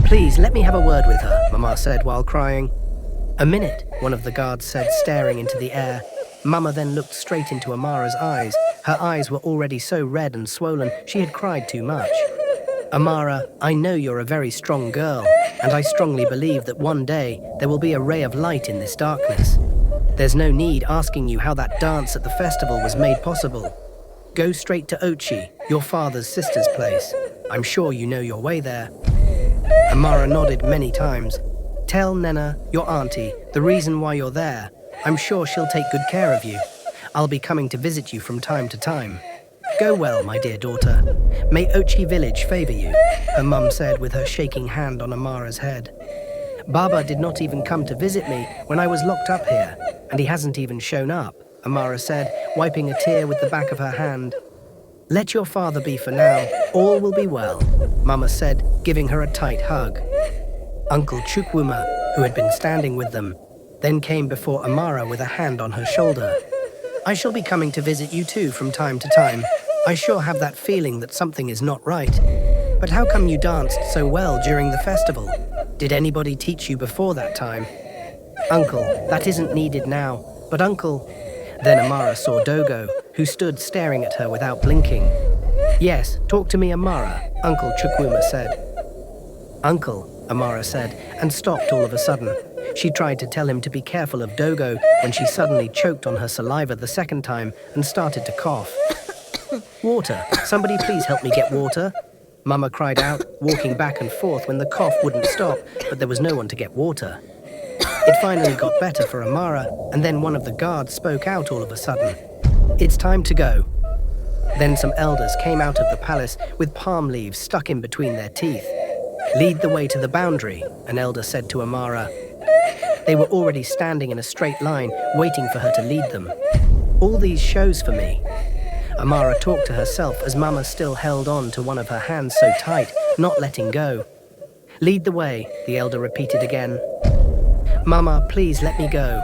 Please, let me have a word with her, Mama said while crying. A minute, one of the guards said, staring into the air. Mama then looked straight into Amara's eyes. Her eyes were already so red and swollen, she had cried too much. Amara, I know you're a very strong girl, and I strongly believe that one day there will be a ray of light in this darkness. There's no need asking you how that dance at the festival was made possible. Go straight to Ochi, your father's sister's place. I'm sure you know your way there. Amara nodded many times. Tell Nena, your auntie, the reason why you're there. I'm sure she'll take good care of you. I'll be coming to visit you from time to time. Go well, my dear daughter. May Ochi village favor you, her mum said with her shaking hand on Amara's head. Baba did not even come to visit me when I was locked up here, and he hasn't even shown up, Amara said, wiping a tear with the back of her hand. Let your father be for now. All will be well, Mama said, giving her a tight hug. Uncle Chukwuma, who had been standing with them, then came before Amara with a hand on her shoulder. I shall be coming to visit you too from time to time. I sure have that feeling that something is not right. But how come you danced so well during the festival? Did anybody teach you before that time? Uncle, that isn't needed now. But Uncle... Then Amara saw Dogo, who stood staring at her without blinking. Yes, talk to me, Amara, Uncle Chukwuma said. Uncle, Amara said, and stopped all of a sudden. She tried to tell him to be careful of Dogo when she suddenly choked on her saliva the second time and started to cough. Water! Somebody please help me get water! Mama cried out, walking back and forth when the cough wouldn't stop, but there was no one to get water. It finally got better for Amara, and then one of the guards spoke out all of a sudden. It's time to go. Then some elders came out of the palace with palm leaves stuck in between their teeth. Lead the way to the boundary, an elder said to Amara. They were already standing in a straight line, waiting for her to lead them. All these shows for me. Amara talked to herself as Mama still held on to one of her hands so tight, not letting go. Lead the way, the elder repeated again. Mama, please let me go.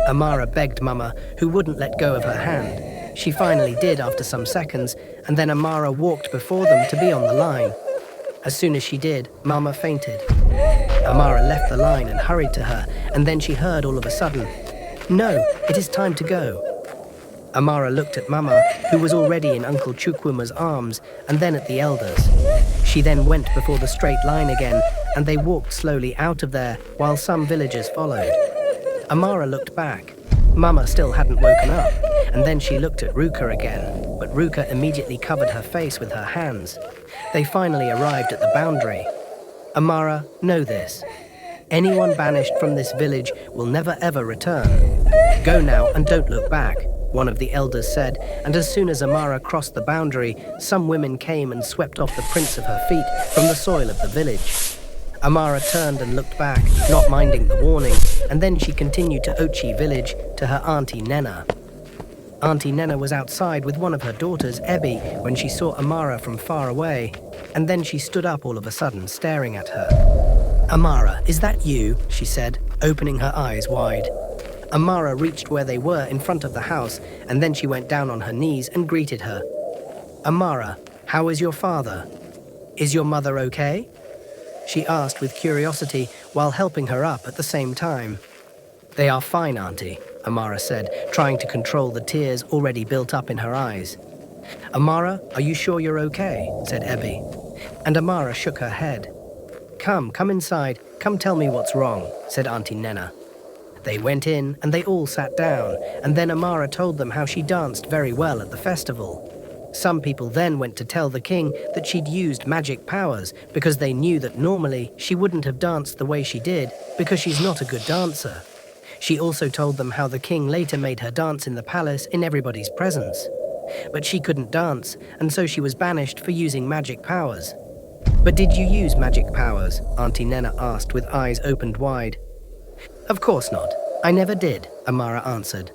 Amara begged Mama, who wouldn't let go of her hand. She finally did after some seconds, and then Amara walked before them to be on the line. As soon as she did, Mama fainted. Amara left the line and hurried to her, and then she heard all of a sudden, "No, it is time to go." Amara looked at Mama, who was already in Uncle Chukwuma's arms, and then at the elders. She then went before the straight line again, and they walked slowly out of there while some villagers followed. Amara looked back. Mama still hadn't woken up, and then she looked at Ruka again, but Ruka immediately covered her face with her hands. They finally arrived at the boundary. Amara, know this. Anyone banished from this village will never ever return. Go now and don't look back, one of the elders said, and as soon as Amara crossed the boundary, some women came and swept off the prints of her feet from the soil of the village. Amara turned and looked back, not minding the warning, and then she continued to Ochi village to her Auntie Nena. Auntie Nena was outside with one of her daughters, Ebby, when she saw Amara from far away, and then she stood up all of a sudden, staring at her. Amara, is that you? She said, opening her eyes wide. Amara reached where they were in front of the house, and then she went down on her knees and greeted her. Amara, how is your father? Is your mother okay? She asked with curiosity while helping her up at the same time. They are fine, Auntie, Amara said, trying to control the tears already built up in her eyes. Amara, are you sure you're okay? Said Ebby. And Amara shook her head. Come inside. Come tell me what's wrong, said Auntie Nena. They went in and they all sat down, and then Amara told them how she danced very well at the festival. Some people then went to tell the king that she'd used magic powers because they knew that normally she wouldn't have danced the way she did because she's not a good dancer. She also told them how the king later made her dance in the palace in everybody's presence. But she couldn't dance, and so she was banished for using magic powers. But did you use magic powers? Auntie Nena asked with eyes opened wide. Of course not. I never did, Amara answered.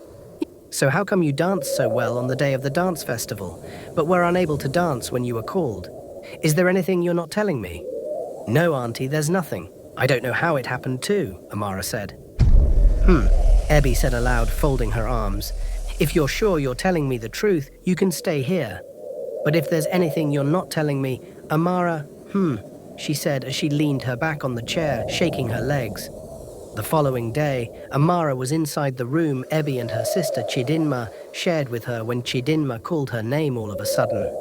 So how come you danced so well on the day of the dance festival, but were unable to dance when you were called? Is there anything you're not telling me? No, Auntie, there's nothing. I don't know how it happened too, Amara said. Ebby said aloud, folding her arms. If you're sure you're telling me the truth, you can stay here. But if there's anything you're not telling me, Amara, she said as she leaned her back on the chair, shaking her legs. The following day, Amara was inside the room Ebi and her sister Chidinma shared with her when Chidinma called her name all of a sudden.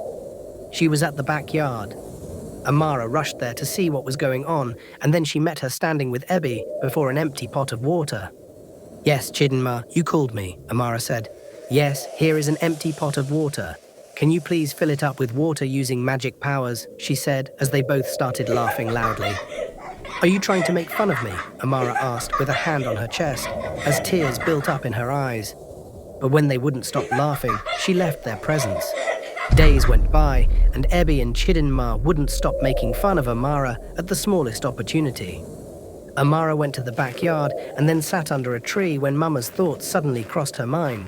She was at the backyard. Amara rushed there to see what was going on, and then she met her standing with Ebi before an empty pot of water. "Yes, Chidinma, you called me," Amara said. "Yes, here is an empty pot of water. Can you please fill it up with water using magic powers?" she said as they both started laughing loudly. "Are you trying to make fun of me?" Amara asked with a hand on her chest as tears built up in her eyes. But when they wouldn't stop laughing, she left their presence. Days went by, and Ebi and Chidinma wouldn't stop making fun of Amara at the smallest opportunity. Amara went to the backyard and then sat under a tree when Mama's thoughts suddenly crossed her mind.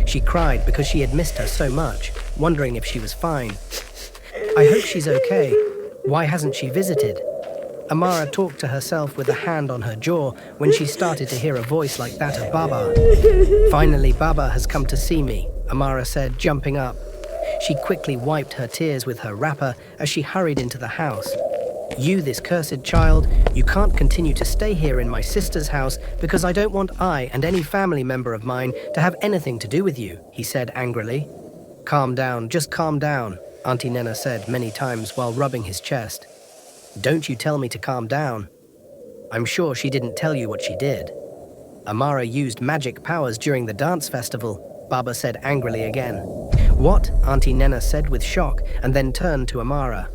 She cried because she had missed her so much, wondering if she was fine. "I hope she's okay. Why hasn't she visited?" Amara talked to herself with a hand on her jaw when she started to hear a voice like that of Baba. "Finally, Baba has come to see me," Amara said, jumping up. She quickly wiped her tears with her wrapper as she hurried into the house. "You, this cursed child, you can't continue to stay here in my sister's house because I don't want I and any family member of mine to have anything to do with you," he said angrily. "Calm down, just calm down," Auntie Nena said many times while rubbing his chest. "Don't you tell me to calm down." "I'm sure she didn't tell you what she did." "Amara used magic powers during the dance festival," Baba said angrily again. "What?" Auntie Nena said with shock and then turned to Amara.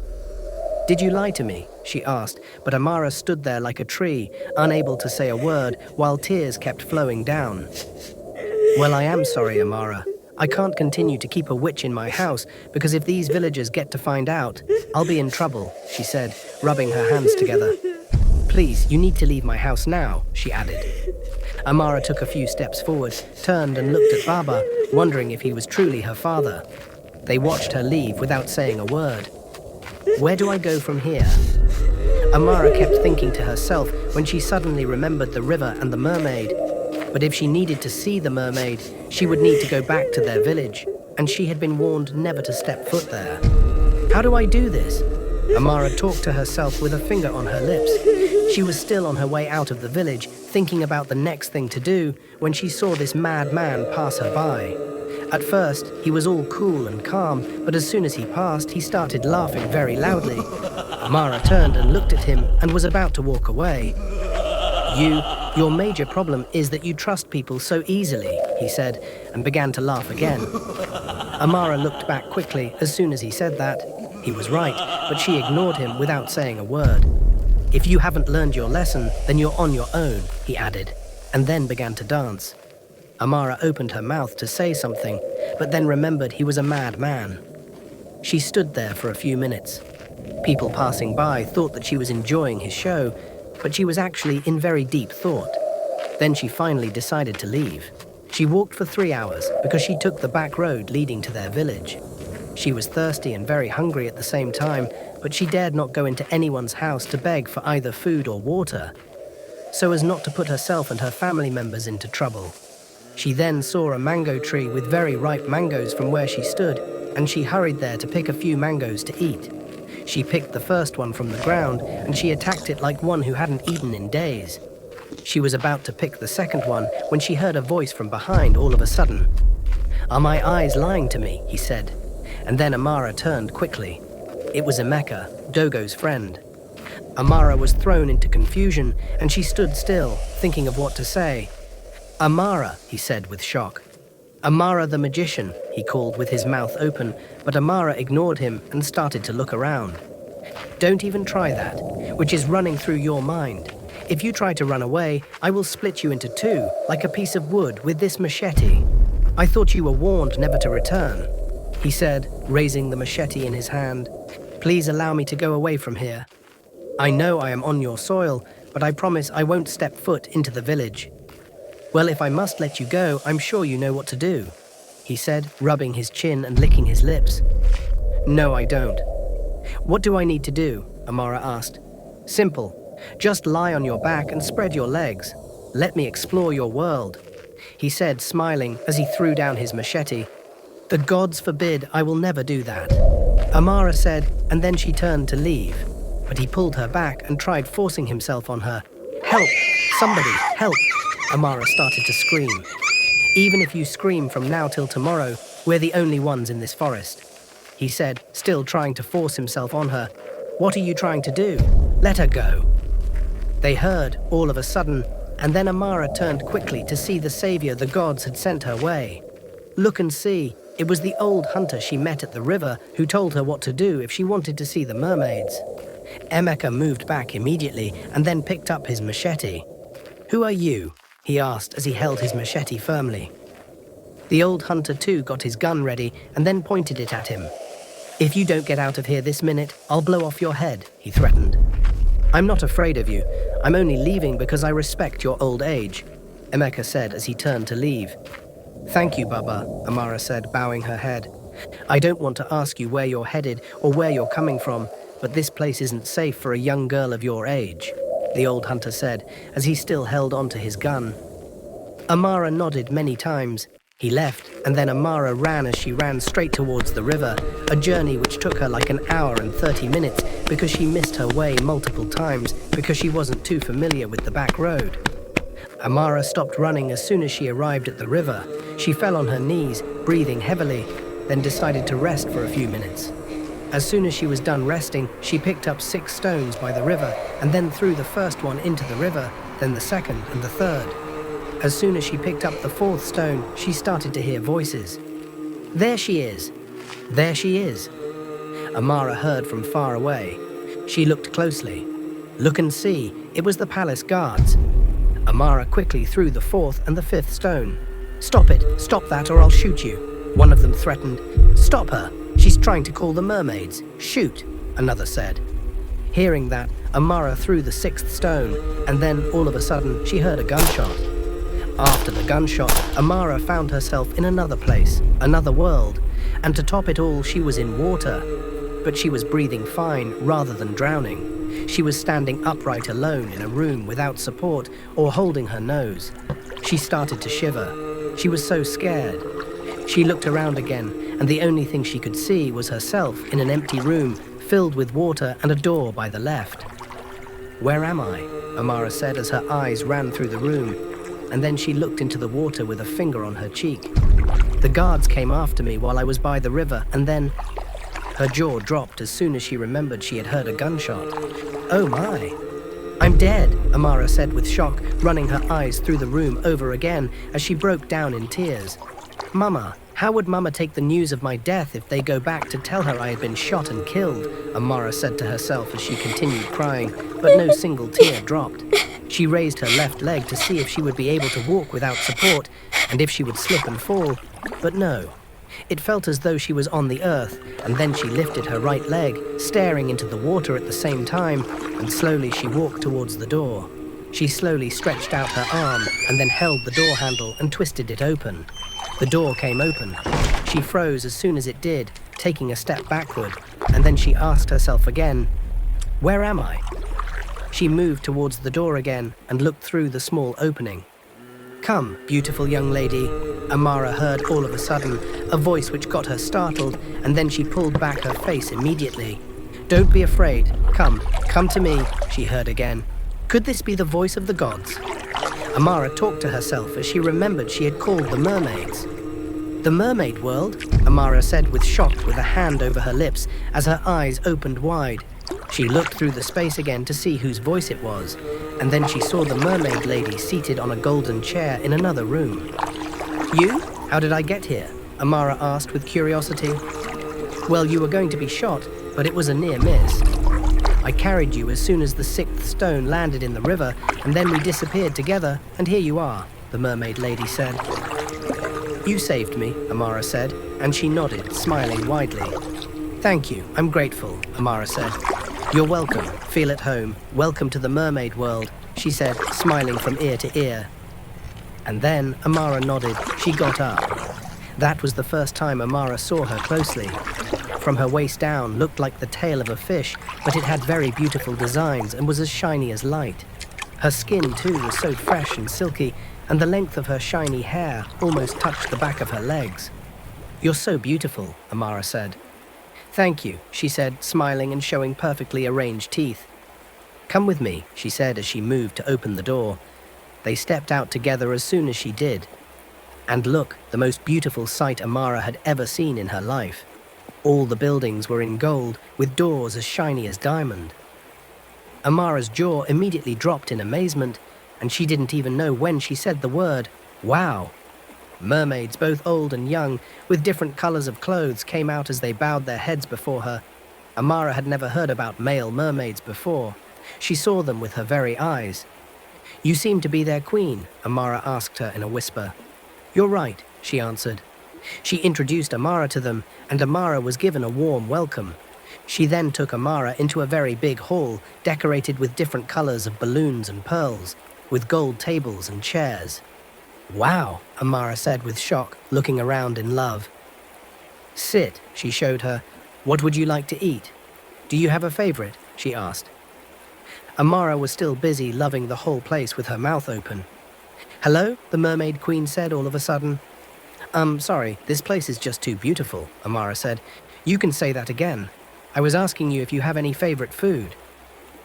"Did you lie to me?" she asked, but Amara stood there like a tree, unable to say a word while tears kept flowing down. "Well, I am sorry, Amara. I can't continue to keep a witch in my house because if these villagers get to find out, I'll be in trouble," she said, rubbing her hands together. "Please, you need to leave my house now," she added. Amara took a few steps forward, turned and looked at Baba, wondering if he was truly her father. They watched her leave without saying a word. "Where do I go from here?" Amara kept thinking to herself when she suddenly remembered the river and the mermaid. But if she needed to see the mermaid, she would need to go back to their village, and she had been warned never to step foot there. "How do I do this?" Amara talked to herself with a finger on her lips. She was still on her way out of the village, thinking about the next thing to do, when she saw this mad man pass her by. At first, he was all cool and calm, but as soon as he passed, he started laughing very loudly. Amara turned and looked at him and was about to walk away. Your major problem is that you trust people so easily," he said, and began to laugh again. Amara looked back quickly as soon as he said that. He was right, but she ignored him without saying a word. "If you haven't learned your lesson, then you're on your own," he added, and then began to dance. Amara opened her mouth to say something, but then remembered he was a mad man. She stood there for a few minutes. People passing by thought that she was enjoying his show, but she was actually in very deep thought. Then she finally decided to leave. She walked for 3 hours because she took the back road leading to their village. She was thirsty and very hungry at the same time, but she dared not go into anyone's house to beg for either food or water, so as not to put herself and her family members into trouble. She then saw a mango tree with very ripe mangoes from where she stood, and she hurried there to pick a few mangoes to eat. She picked the first one from the ground, and she attacked it like one who hadn't eaten in days. She was about to pick the second one when she heard a voice from behind all of a sudden. "Are my eyes lying to me?" he said. And then Amara turned quickly. It was Emeka, Dogo's friend. Amara was thrown into confusion, and she stood still, thinking of what to say. "Amara," he said with shock. "Amara the magician," he called with his mouth open, but Amara ignored him and started to look around. "Don't even try that, which is running through your mind. If you try to run away, I will split you into two, like a piece of wood with this machete. I thought you were warned never to return," he said, raising the machete in his hand. "Please allow me to go away from here. I know I am on your soil, but I promise I won't step foot into the village." "Well, if I must let you go, I'm sure you know what to do," he said, rubbing his chin and licking his lips. "No, I don't." "What do I need to do?" Amara asked. "Simple. Just lie on your back and spread your legs. Let me explore your world," he said, smiling as he threw down his machete. "The gods forbid, I will never do that," Amara said, and then she turned to leave. but he pulled her back and tried forcing himself on her. "Help! Somebody, help!" Amara started to scream. "Even if you scream from now till tomorrow, we're the only ones in this forest," he said, still trying to force himself on her. "What are you trying to do? Let her go." They heard, all of a sudden, and then Amara turned quickly to see the savior the gods had sent her way. Look and see, it was the old hunter she met at the river who told her what to do if she wanted to see the mermaids. Emeka moved back immediately and then picked up his machete. "Who are you?" he asked as he held his machete firmly. The old hunter too got his gun ready and then pointed it at him. "If you don't get out of here this minute, I'll blow off your head," he threatened. "I'm not afraid of you. I'm only leaving because I respect your old age," Emeka said as he turned to leave. "Thank you, Baba," Amara said, bowing her head. "I don't want to ask you where you're headed or where you're coming from, but this place isn't safe for a young girl of your age," the old hunter said as he still held onto his gun. Amara nodded many times. He left, and then Amara ran as she ran straight towards the river, a journey which took her like an hour and 30 minutes because she missed her way multiple times because she wasn't too familiar with the back road. Amara stopped running as soon as she arrived at the river. She fell on her knees, breathing heavily, then decided to rest for a few minutes. As soon as she was done resting, she picked up 6 stones by the river and then threw the first one into the river, then the second and the third. As soon as she picked up the 4th stone, she started to hear voices. "There she is! There she is!" Amara heard from far away. She looked closely. Look and see, it was the palace guards. Amara quickly threw the 4th and the 5th stone. "Stop it! Stop that or I'll shoot you!" one of them threatened. "Stop her! She's trying to call the mermaids! Shoot!" another said. Hearing that, Amara threw the 6th stone, and then all of a sudden she heard a gunshot. After the gunshot, Amara found herself in another place, another world, and to top it all, she was in water. But she was breathing fine rather than drowning. She was standing upright alone in a room without support or holding her nose. She started to shiver. She was so scared. She looked around again, and the only thing she could see was herself in an empty room filled with water and a door by the left. "Where am I?" Amara said as her eyes ran through the room, and then she looked into the water with a finger on her cheek. "The guards came after me while I was by the river, and then..." Her jaw dropped as soon as she remembered she had heard a gunshot. "Oh my! I'm dead," Amara said with shock, running her eyes through the room over again as she broke down in tears. "Mama, how would Mama take the news of my death if they go back to tell her I had been shot and killed?" Amara said to herself as she continued crying, but no single tear dropped. She raised her left leg to see if she would be able to walk without support, and if she would slip and fall, but no. It felt as though she was on the earth, and then she lifted her right leg, staring into the water at the same time, and slowly she walked towards the door. She slowly stretched out her arm, and then held the door handle and twisted it open. The door came open. She froze as soon as it did, taking a step backward, and then she asked herself again, "Where am I?" She moved towards the door again and looked through the small opening. "Come, beautiful young lady," Amara heard all of a sudden, a voice which got her startled, and then she pulled back her face immediately. "Don't be afraid. Come to me," she heard again. Could this be the voice of the gods? Amara talked to herself as she remembered she had called the mermaids. "The mermaid world?" Amara said with shock, with a hand over her lips as her eyes opened wide. She looked through the space again to see whose voice it was, and then she saw the mermaid lady seated on a golden chair in another room. "You? How did I get here?" Amara asked with curiosity. "Well, you were going to be shot, but it was a near miss. I carried you as soon as the 6th stone landed in the river, and then we disappeared together, and here you are," the mermaid lady said. "You saved me," Amara said, and she nodded, smiling widely. "Thank you, I'm grateful," Amara said. "You're welcome, feel at home, welcome to the mermaid world," she said, smiling from ear to ear. And then Amara nodded. She got up. That was the first time Amara saw her closely. From her waist down looked like the tail of a fish, but it had very beautiful designs and was as shiny as light. Her skin, too, was so fresh and silky, and the length of her shiny hair almost touched the back of her legs. "You're so beautiful," Amara said. "Thank you," she said, smiling and showing perfectly arranged teeth. "Come with me," she said as she moved to open the door. They stepped out together as soon as she did. And look, the most beautiful sight Amara had ever seen in her life. All the buildings were in gold, with doors as shiny as diamond. Amara's jaw immediately dropped in amazement, and she didn't even know when she said the word, "Wow." Mermaids, both old and young, with different colors of clothes, came out as they bowed their heads before her. Amara had never heard about male mermaids before. She saw them with her very eyes. "You seem to be their queen," Amara asked her in a whisper. "You're right," she answered. She introduced Amara to them, and Amara was given a warm welcome. She then took Amara into a very big hall, decorated with different colors of balloons and pearls, with gold tables and chairs. "Wow," Amara said with shock, looking around in love. "Sit," she showed her. "What would you like to eat? Do you have a favorite?" she asked. Amara was still busy loving the whole place with her mouth open. "Hello," the mermaid queen said all of a sudden. Sorry, this place is just too beautiful," Amara said. "You can say that again. I was asking you if you have any favorite food."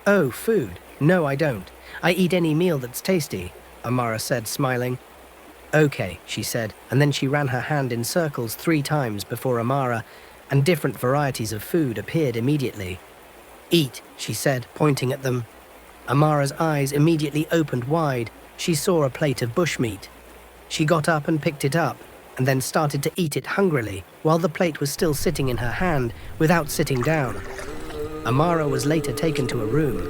"Oh, food. No, I don't. I eat any meal that's tasty," Amara said, smiling. "Okay," she said, and then she ran her hand in circles 3 times before Amara, and different varieties of food appeared immediately. "Eat," she said, pointing at them. Amara's eyes immediately opened wide. She saw a plate of bushmeat. She got up and picked it up, and then started to eat it hungrily, while the plate was still sitting in her hand, without sitting down. Amara was later taken to a room.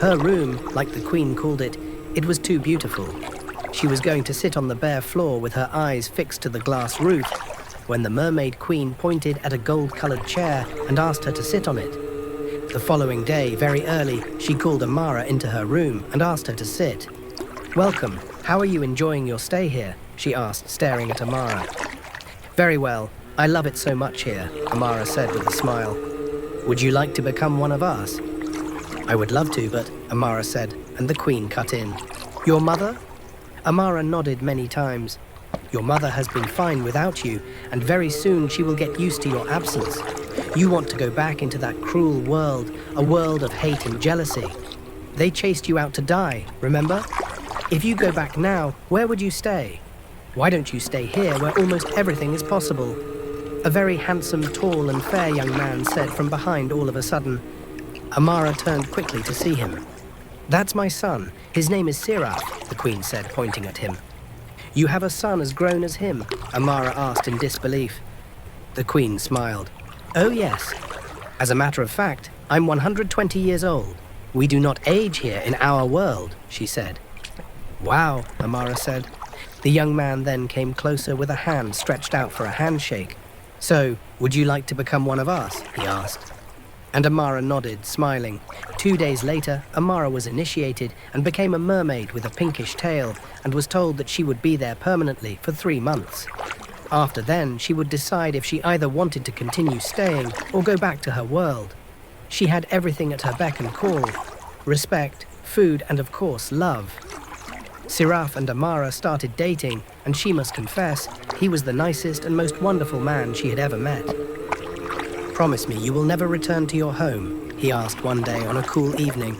Her room, like the queen called it, it was too beautiful. She was going to sit on the bare floor with her eyes fixed to the glass roof, when the mermaid queen pointed at a gold-colored chair and asked her to sit on it. The following day, very early, she called Amara into her room and asked her to sit. "Welcome. How are you enjoying your stay here?" she asked, staring at Amara. "Very well. I love it so much here," Amara said with a smile. "Would you like to become one of us?" "I would love to, but," Amara said, and the queen cut in. "Your mother?" Amara nodded many times. "Your mother has been fine without you, and very soon she will get used to your absence. You want to go back into that cruel world, a world of hate and jealousy. They chased you out to die, remember? If you go back now, where would you stay? Why don't you stay here where almost everything is possible?" A very handsome, tall and fair young man said from behind all of a sudden. Amara turned quickly to see him. "That's my son. His name is Seraph," the queen said, pointing at him. "You have a son as grown as him?" Amara asked in disbelief. The queen smiled. "Oh yes. As a matter of fact, I'm 120 years old. We do not age here in our world," she said. "Wow," Amara said. The young man then came closer with a hand stretched out for a handshake. "So, would you like to become one of us?" he asked. And Amara nodded, smiling. 2 days later, Amara was initiated and became a mermaid with a pinkish tail, and was told that she would be there permanently for 3 months. After then, she would decide if she either wanted to continue staying or go back to her world. She had everything at her beck and call: respect, food, and of course, love. Seraph and Amara started dating, and she must confess, he was the nicest and most wonderful man she had ever met. "Promise me you will never return to your home?" he asked one day on a cool evening.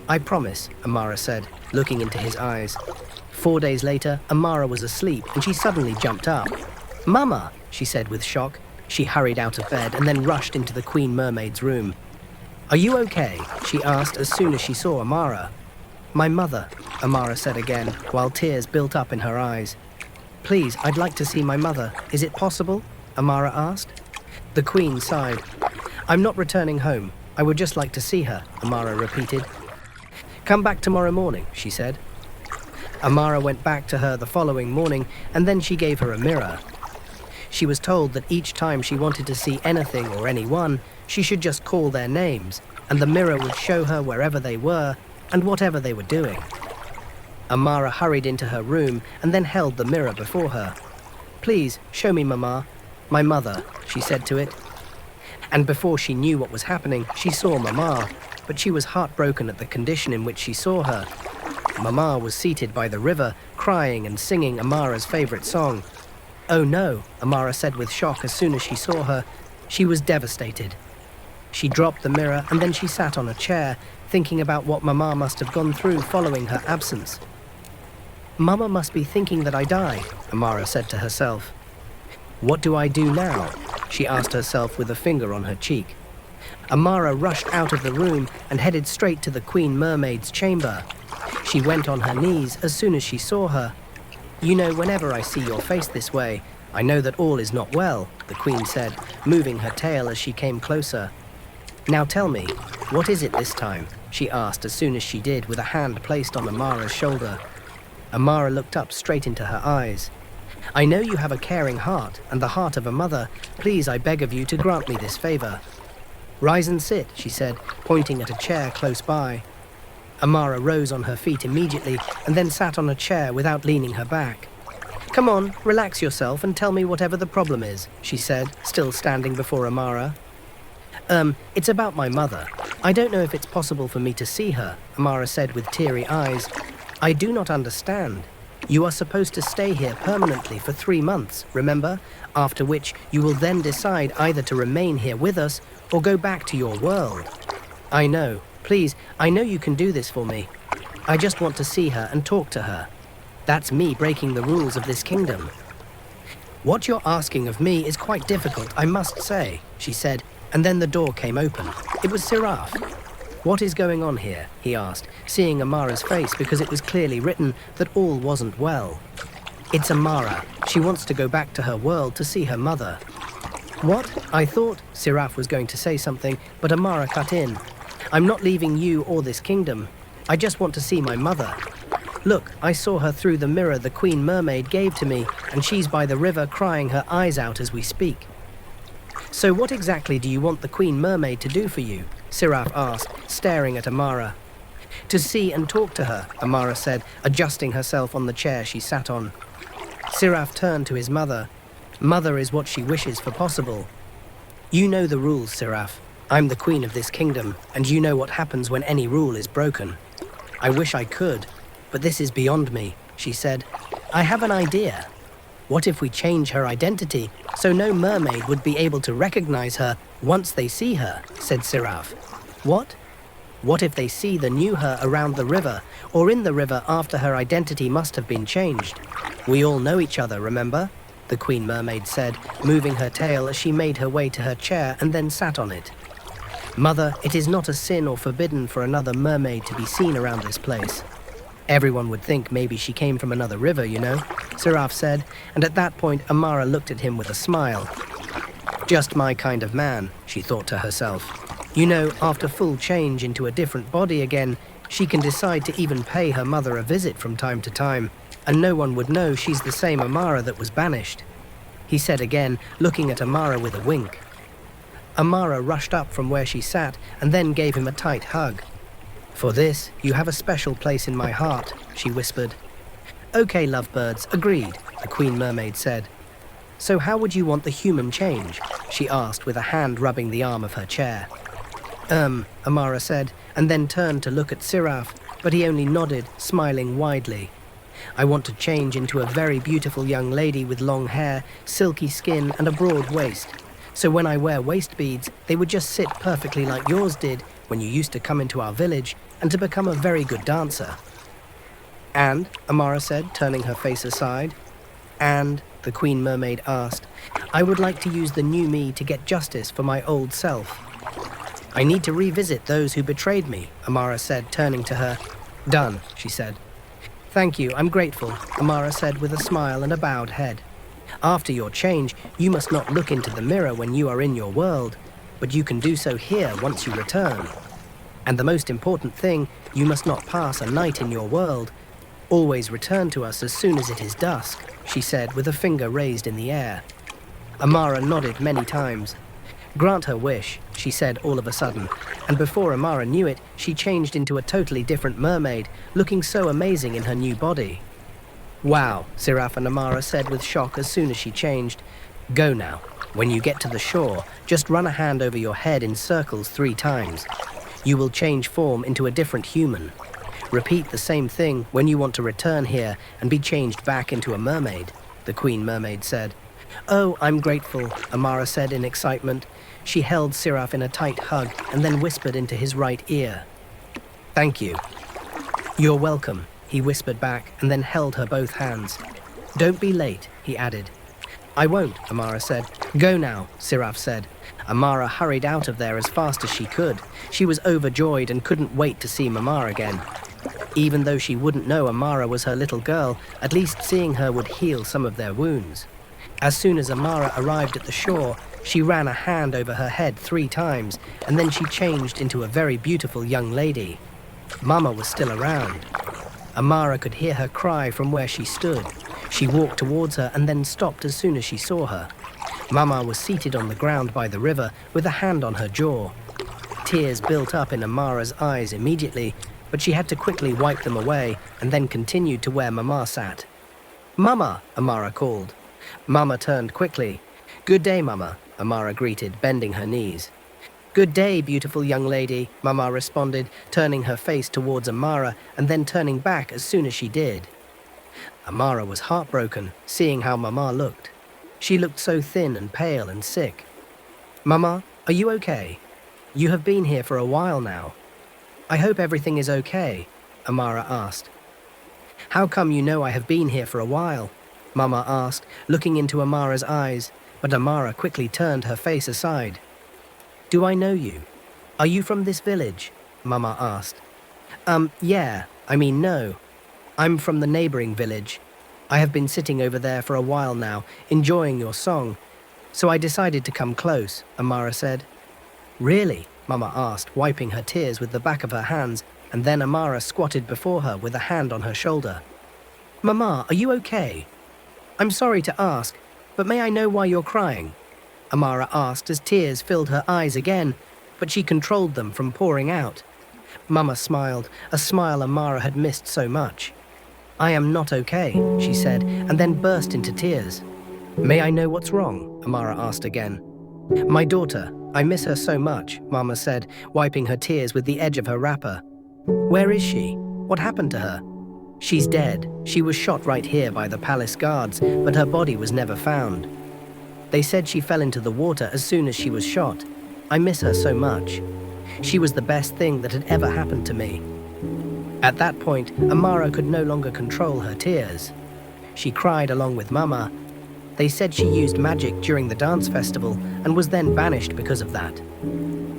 "I promise," Amara said, looking into his eyes. 4 days later, Amara was asleep, and she suddenly jumped up. "Mama," she said with shock. She hurried out of bed and then rushed into the Queen Mermaid's room. "Are you okay?" she asked as soon as she saw Amara. "My mother," Amara said again, while tears built up in her eyes. "Please, I'd like to see my mother. Is it possible?" Amara asked. The Queen sighed. "I'm not returning home. I would just like to see her," Amara repeated. "Come back tomorrow morning," she said. Amara went back to her the following morning, and then she gave her a mirror. She was told that each time she wanted to see anything or anyone, she should just call their names, and the mirror would show her wherever they were and whatever they were doing. Amara hurried into her room and then held the mirror before her. "Please, show me Mama, my mother," she said to it. And before she knew what was happening, she saw Mama, but she was heartbroken at the condition in which she saw her. Mama was seated by the river, crying and singing Amara's favorite song. "Oh no," Amara said with shock as soon as she saw her. She was devastated. She dropped the mirror and then she sat on a chair, thinking about what Mama must have gone through following her absence. Mama must be thinking that I died, Amara said to herself. What do I do now? She asked herself with a finger on her cheek. Amara rushed out of the room and headed straight to the Queen Mermaid's chamber. She went on her knees as soon as she saw her. You know, whenever I see your face this way, I know that all is not well, the Queen said, moving her tail as she came closer. Now tell me, what is it this time? She asked as soon as she did, with a hand placed on Amara's shoulder. Amara looked up straight into her eyes. I know you have a caring heart and the heart of a mother. Please, I beg of you to grant me this favor. Rise and sit, she said, pointing at a chair close by. Amara rose on her feet immediately and then sat on a chair without leaning her back. Come on, relax yourself and tell me whatever the problem is, she said, still standing before Amara. It's about my mother. I don't know if it's possible for me to see her, Amara said with teary eyes. I do not understand. You are supposed to stay here permanently for 3 months, remember? After which you will then decide either to remain here with us or go back to your world. I know. Please, I know you can do this for me. I just want to see her and talk to her. That's me breaking the rules of this kingdom. What you're asking of me is quite difficult, I must say, she said, and then the door came open. It was Seraph. What is going on here? He asked, seeing Amara's face because it was clearly written that all wasn't well. It's Amara. She wants to go back to her world to see her mother. What? I thought Seraph was going to say something, but Amara cut in. I'm not leaving you or this kingdom. I just want to see my mother. Look, I saw her through the mirror the Queen Mermaid gave to me, and she's by the river crying her eyes out as we speak. So what exactly do you want the Queen Mermaid to do for you? Seraph asked, staring at Amara. To see and talk to her, Amara said, adjusting herself on the chair she sat on. Seraph turned to his mother. Mother is what she wishes for possible. You know the rules, Seraph. I'm the queen of this kingdom, and you know what happens when any rule is broken. I wish I could, but this is beyond me, she said. I have an idea. What if we change her identity so no mermaid would be able to recognize her once they see her, said Seraph. What? What if they see the new her around the river, or in the river after her identity must have been changed? We all know each other, remember? The Queen Mermaid said, moving her tail as she made her way to her chair and then sat on it. Mother, it is not a sin or forbidden for another mermaid to be seen around this place. Everyone would think maybe she came from another river, you know, Seraph said, and at that point Amara looked at him with a smile. Just my kind of man, she thought to herself. You know, after full change into a different body again, she can decide to even pay her mother a visit from time to time, and no one would know she's the same Amara that was banished. He said again, looking at Amara with a wink. Amara rushed up from where she sat and then gave him a tight hug. For this, you have a special place in my heart, she whispered. Okay, lovebirds, agreed, the Queen Mermaid said. So how would you want the human change? She asked with a hand rubbing the arm of her chair. Amara said, and then turned to look at Seraph, but he only nodded, smiling widely. I want to change into a very beautiful young lady with long hair, silky skin, and a broad waist. So when I wear waist beads, they would just sit perfectly like yours did when you used to come into our village, and to become a very good dancer. And, Amara said, turning her face aside. And, the Queen Mermaid asked, I would like to use the new me to get justice for my old self. I need to revisit those who betrayed me, Amara said, turning to her. Done, she said. Thank you, I'm grateful, Amara said with a smile and a bowed head. After your change, you must not look into the mirror when you are in your world, but you can do so here once you return. And the most important thing, you must not pass a night in your world. Always return to us as soon as it is dusk, she said with a finger raised in the air. Amara nodded many times. Grant her wish, she said all of a sudden, and before Amara knew it, she changed into a totally different mermaid, looking so amazing in her new body. Wow, Seraph and Amara said with shock as soon as she changed. Go now. When you get to the shore, just run a hand over your head in circles 3 times. You will change form into a different human. Repeat the same thing when you want to return here and be changed back into a mermaid, the Queen Mermaid said. Oh, I'm grateful, Amara said in excitement. She held Siraf in a tight hug and then whispered into his right ear. "Thank you." "You're welcome," he whispered back and then held her both hands. "Don't be late," he added. "I won't," Amara said. "Go now," Siraf said. Amara hurried out of there as fast as she could. She was overjoyed and couldn't wait to see Mama again. Even though she wouldn't know Amara was her little girl, at least seeing her would heal some of their wounds. As soon as Amara arrived at the shore, she ran a hand over her head 3 times, and then she changed into a very beautiful young lady. Mama was still around. Amara could hear her cry from where she stood. She walked towards her and then stopped as soon as she saw her. Mama was seated on the ground by the river with a hand on her jaw. Tears built up in Amara's eyes immediately, but she had to quickly wipe them away and then continued to where Mama sat. "Mama," Amara called. Mama turned quickly. "Good day, Mama," Amara greeted, bending her knees. "Good day, beautiful young lady," Mama responded, turning her face towards Amara and then turning back as soon as she did. Amara was heartbroken, seeing how Mama looked. She looked so thin and pale and sick. "Mama, are you okay? You have been here for a while now. I hope everything is okay," Amara asked. "How come you know I have been here for a while?" Mama asked, looking into Amara's eyes, but Amara quickly turned her face aside. "Do I know you? Are you from this village?" Mama asked. Yeah, no. I'm from the neighboring village. I have been sitting over there for a while now, enjoying your song. So I decided to come close," Amara said. "Really?" Mama asked, wiping her tears with the back of her hands, and then Amara squatted before her with a hand on her shoulder. "Mama, are you okay? I'm sorry to ask, but may I know why you're crying?" Amara asked as tears filled her eyes again, but she controlled them from pouring out. Mama smiled, a smile Amara had missed so much. "I am not okay," she said, and then burst into tears. "May I know what's wrong?" Amara asked again. "My daughter, I miss her so much," Mama said, wiping her tears with the edge of her wrapper. "Where is she? What happened to her?" "She's dead. She was shot right here by the palace guards, but her body was never found. They said she fell into the water as soon as she was shot. I miss her so much. She was the best thing that had ever happened to me." At that point, Amara could no longer control her tears. She cried along with Mama. They said she used magic during the dance festival and was then banished because of that.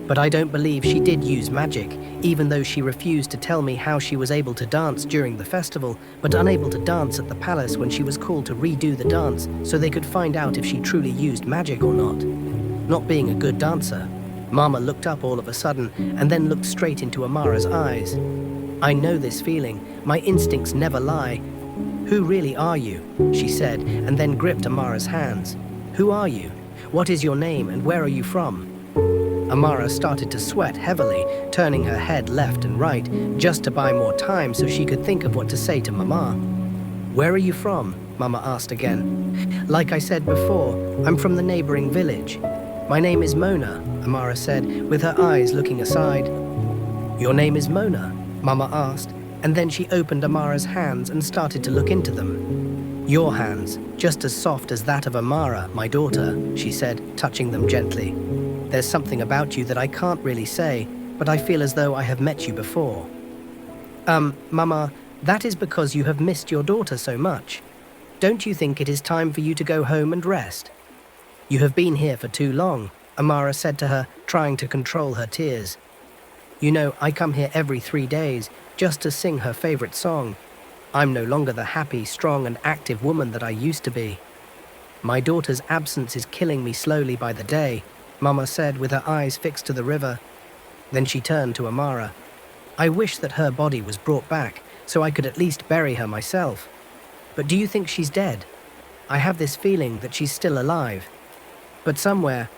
But I don't believe she did use magic, even though she refused to tell me how she was able to dance during the festival, but unable to dance at the palace when she was called to redo the dance so they could find out if she truly used magic or not. Not being a good dancer. Mama looked up all of a sudden and then looked straight into Amara's eyes. "I know this feeling. My instincts never lie. Who really are you?" she said, and then gripped Amara's hands. "Who are you? What is your name and where are you from?" Amara started to sweat heavily, turning her head left and right, just to buy more time so she could think of what to say to Mama. "Where are you from?" Mama asked again. "Like I said before, I'm from the neighboring village. My name is Mona," Amara said, with her eyes looking aside. "Your name is Mona?" Mama asked, and then she opened Amara's hands and started to look into them. "Your hands, just as soft as that of Amara, my daughter," she said, touching them gently. "There's something about you that I can't really say, but I feel as though I have met you before." Mama, that is because you have missed your daughter so much. Don't you think it is time for you to go home and rest?" "You have been here for too long," Amara said to her, trying to control her tears. "You know, I come here every 3 days just to sing her favorite song. I'm no longer the happy, strong, and active woman that I used to be. My daughter's absence is killing me slowly by the day," Mama said with her eyes fixed to the river. Then she turned to Amara. "I wish that her body was brought back so I could at least bury her myself. But do you think she's dead? I have this feeling that she's still alive. But somewhere..."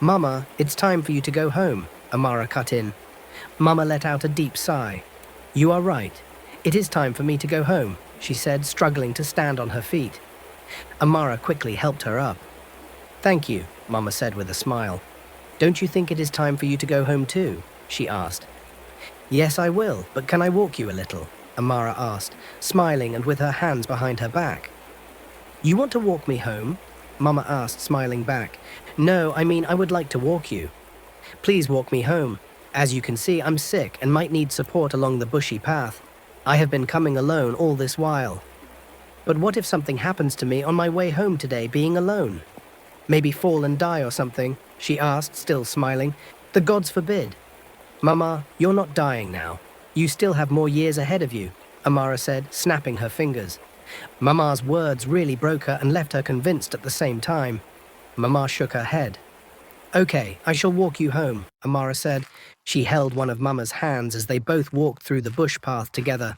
Mama, it's time for you to go home," Amara cut in. Mama let out a deep sigh. "You are right. It is time for me to go home," she said, struggling to stand on her feet. Amara quickly helped her up. "Thank you," Mama said with a smile. "Don't you think it is time for you to go home too?" she asked. "Yes, I will, but can I walk you a little?" Amara asked, smiling and with her hands behind her back. "You want to walk me home?" Mama asked, smiling back. No, I mean I would like to walk you. Please walk me home. As you can see, I'm sick and might need support along the bushy path. I have been coming alone all this while. But what if something happens to me on my way home today being alone? Maybe fall and die or something, she asked, still smiling. The gods forbid. Mama, you're not dying now. You still have more years ahead of you, Amara said, snapping her fingers. Mama's words really broke her and left her convinced at the same time. Mama shook her head. Okay, I shall walk you home, Amara said. She held one of Mama's hands as they both walked through the bush path together.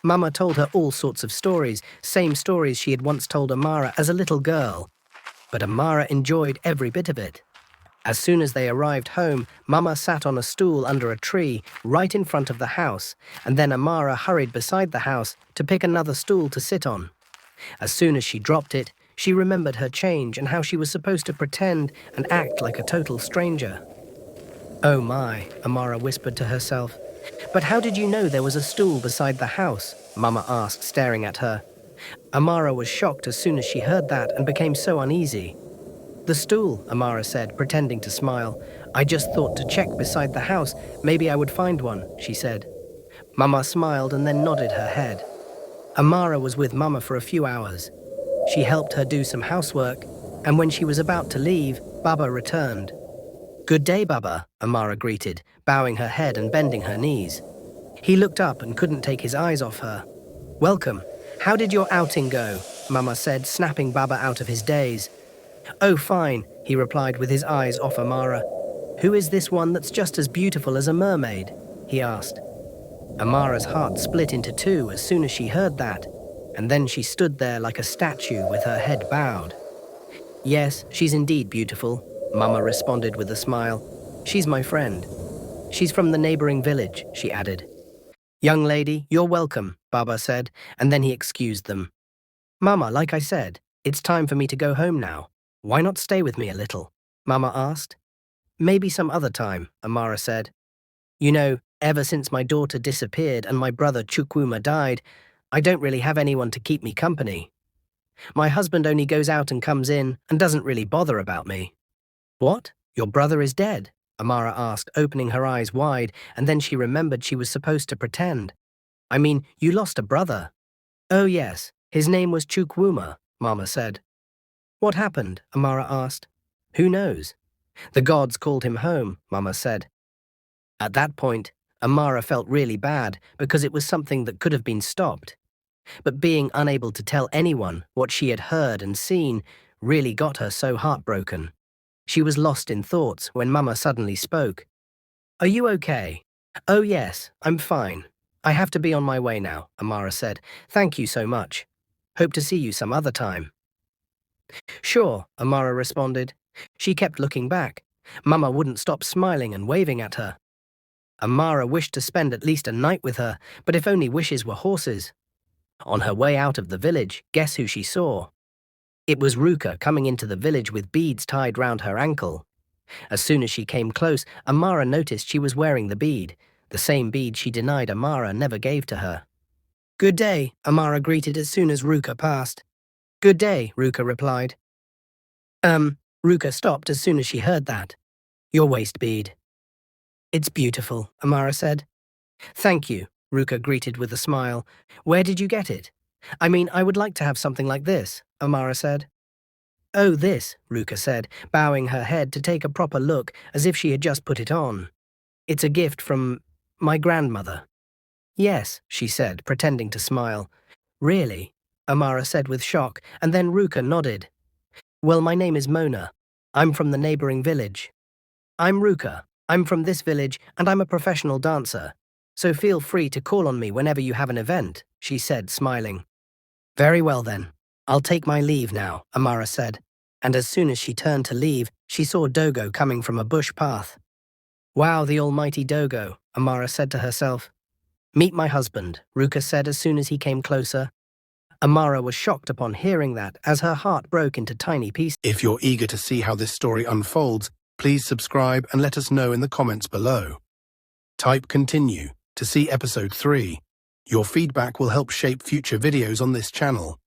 Mama told her all sorts of stories, same stories she had once told Amara as a little girl. But Amara enjoyed every bit of it. As soon as they arrived home, Mama sat on a stool under a tree right in front of the house, and then Amara hurried beside the house to pick another stool to sit on. As soon as she dropped it, she remembered her change and how she was supposed to pretend and act like a total stranger. Oh my, Amara whispered to herself. But how did you know there was a stool beside the house? Mama asked, staring at her. Amara was shocked as soon as she heard that and became so uneasy. The stool, Amara said, pretending to smile. I just thought to check beside the house. Maybe I would find one, she said. Mama smiled and then nodded her head. Amara was with Mama for a few hours. She helped her do some housework, and when she was about to leave, Baba returned. Good day, Baba, Amara greeted, bowing her head and bending her knees. He looked up and couldn't take his eyes off her. Welcome. How did your outing go? Mama said, snapping Baba out of his daze. Oh, fine, he replied with his eyes off Amara. Who is this one that's just as beautiful as a mermaid? He asked. Amara's heart split into two as soon as she heard that, and then she stood there like a statue with her head bowed. Yes, she's indeed beautiful, Mama responded with a smile. She's my friend. She's from the neighboring village, she added. Young lady, you're welcome, Baba said, and then he excused them. Mama, like I said, it's time for me to go home now. Why not stay with me a little? Mama asked. Maybe some other time, Amara said. You know, ever since my daughter disappeared and my brother Chukwuma died, I don't really have anyone to keep me company. My husband only goes out and comes in and doesn't really bother about me. What? Your brother is dead? Amara asked, opening her eyes wide, and then she remembered she was supposed to pretend. I mean, you lost a brother. Oh yes, his name was Chukwuma, Mama said. What happened? Amara asked. Who knows? The gods called him home, Mama said. At that point, Amara felt really bad because it was something that could have been stopped. But being unable to tell anyone what she had heard and seen really got her so heartbroken. She was lost in thoughts when Mama suddenly spoke. Are you okay? Oh yes, I'm fine. I have to be on my way now, Amara said. Thank you so much. Hope to see you some other time. Sure, Amara responded. She kept looking back. Mama wouldn't stop smiling and waving at her. Amara wished to spend at least a night with her, but if only wishes were horses. On her way out of the village, guess who she saw? It was Ruka coming into the village with beads tied round her ankle. As soon as she came close, Amara noticed she was wearing the bead, the same bead she denied Amara never gave to her. Good day, Amara greeted as soon as Ruka passed. Good day, Ruka replied. Ruka stopped as soon as she heard that. Your waist bead. It's beautiful, Amara said. Thank you, Ruka greeted with a smile. Where did you get it? I mean, I would like to have something like this, Amara said. Oh, this, Ruka said, bowing her head to take a proper look as if she had just put it on. It's a gift from my grandmother. Yes, she said, pretending to smile. Really? Amara said with shock, and then Ruka nodded. Well, my name is Mona. I'm from the neighboring village. I'm Ruka. I'm from this village, and I'm a professional dancer. So feel free to call on me whenever you have an event, she said, smiling. Very well then. I'll take my leave now, Amara said, and as soon as she turned to leave, she saw Dogo coming from a bush path. Wow, the almighty Dogo, Amara said to herself. Meet my husband, Ruka said as soon as he came closer. Amara was shocked upon hearing that as her heart broke into tiny pieces. If you're eager to see how this story unfolds, please subscribe and let us know in the comments below. Type continue to see episode 3. Your feedback will help shape future videos on this channel.